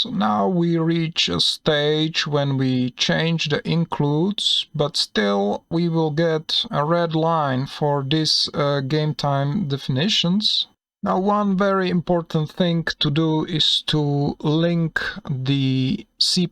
So now we reach a stage when we change the includes, but still we will get a red line for this game time definitions. Now, one very important thing to do is to link the C++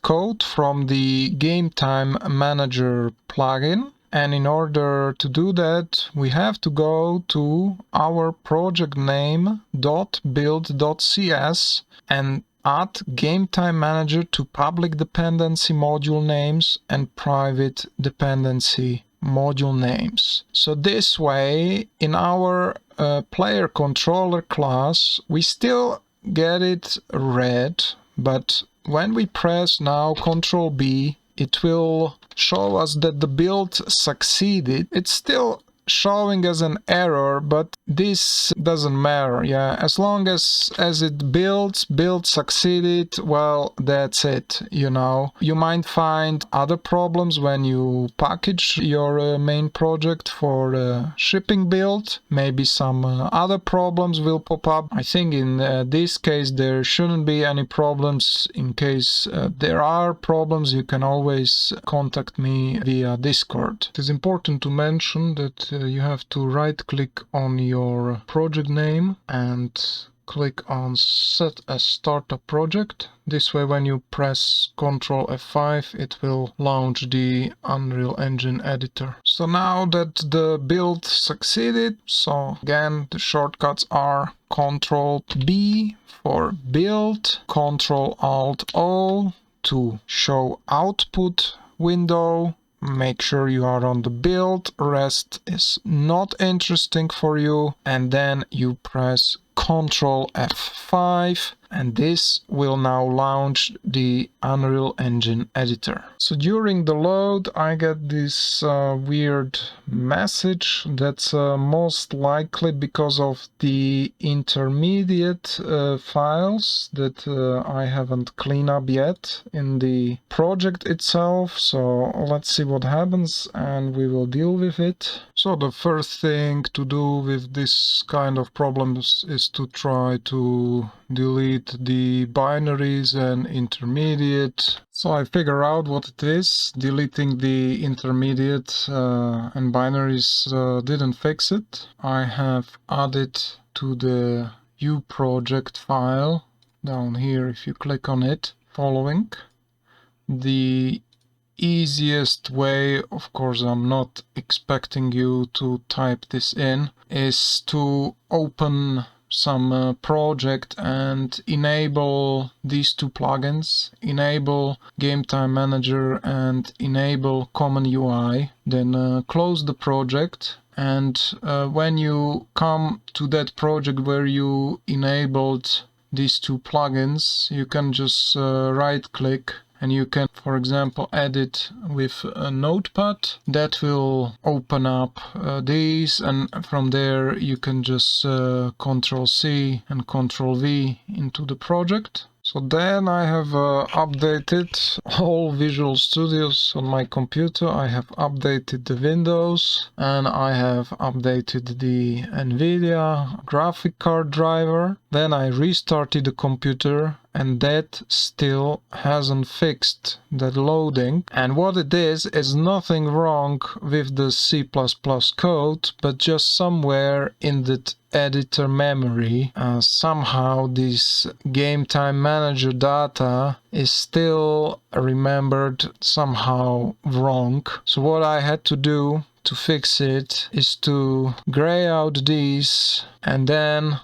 code from the Game Time Manager plugin. And in order to do that, we have to go to our project name .build.cs and add Game Time Manager to public dependency module names and private dependency module names. So this way, in our player controller class, we still get it red, but when we press now Ctrl B, it will show us that the build succeeded. It's still showing as an error, but this doesn't matter. Yeah, as long as it build succeeded, well, that's it. You know, you might find other problems when you package your main project for shipping build. Maybe some other problems will pop up. I think in this case there shouldn't be any problems. In case there are problems, you can always contact me via Discord. It is important to mention that you have to right click on your project name and click on set as startup project. This way, when you press Ctrl F5, it will launch the Unreal Engine editor. So now that the build succeeded, so again the shortcuts are Ctrl B for build, Ctrl Alt O to show output window. Make sure you are on the build, rest is not interesting for you, and then you press Ctrl F5 and this will now launch the Unreal Engine editor. So during the load I get this weird message that's most likely because of the intermediate files that I haven't cleaned up yet in the project itself. So let's see what happens and we will deal with it. So the first thing to do with this kind of problems is to try to delete the binaries and intermediate. So I figure out what it is. Deleting the intermediate and binaries didn't fix it. I have added to the uproject file down here, if you click on it, following. The easiest way, of course I'm not expecting you to type this in, is to open some project and enable these two plugins, enable Game Time Manager and enable Common UI, then close the project. And when you come to that project where you enabled these two plugins, you can just right click and you can, for example, edit with a notepad. That will open up these, and from there you can just Ctrl C and Ctrl V into the project. So then I have updated all Visual Studios on my computer. I have updated the Windows and I have updated the NVIDIA graphic card driver. Then I restarted the computer and that still hasn't fixed that loading. And what it is nothing wrong with the C++ code, but just somewhere in the editor memory, somehow this Game Time Manager data is still remembered somehow wrong. So what I had to do to fix it is to gray out these and then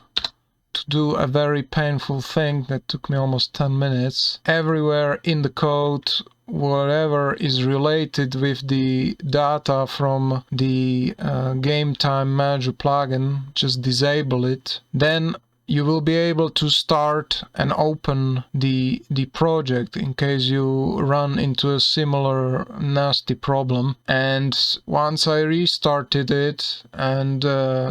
to do a very painful thing that took me almost 10 minutes. Everywhere in the code, whatever is related with the data from the Game Time Manager plugin, just disable it. Then you will be able to start and open the project in case you run into a similar nasty problem. And once I restarted it and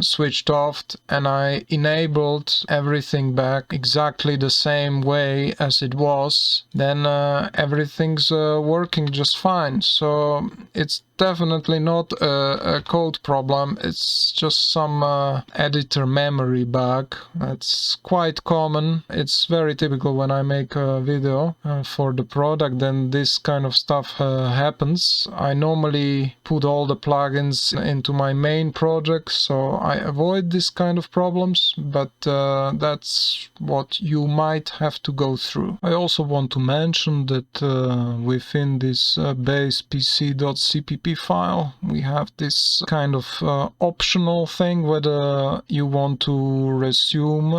switched off and I enabled everything back exactly the same way as it was, then everything's working just fine. So it's definitely not a code problem, it's just some editor memory bug. It's quite common. It's very typical when I make a video for the product, then this kind of stuff happens. I normally put all the plugins into my main project, so I avoid this kind of problems, but that's what you might have to go through. I also want to mention that within this base pc.cpp file we have this kind of optional thing whether you want to resume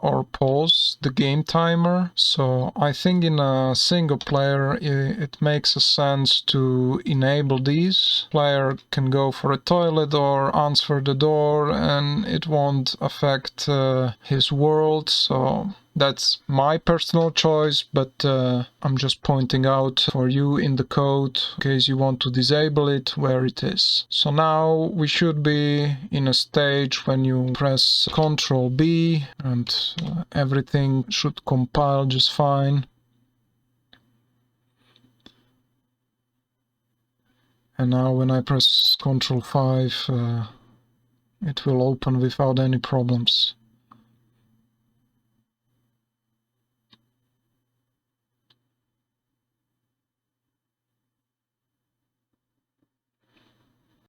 or pause the game timer. So I think in a single player it makes a sense to enable these. Player can go for a toilet or answer the door and it won't affect his world, so that's my personal choice, but I'm just pointing out for you in the code, in case you want to disable it, where it is. So now we should be in a stage when you press Ctrl B and everything should compile just fine. And now when I press Ctrl 5, it will open without any problems.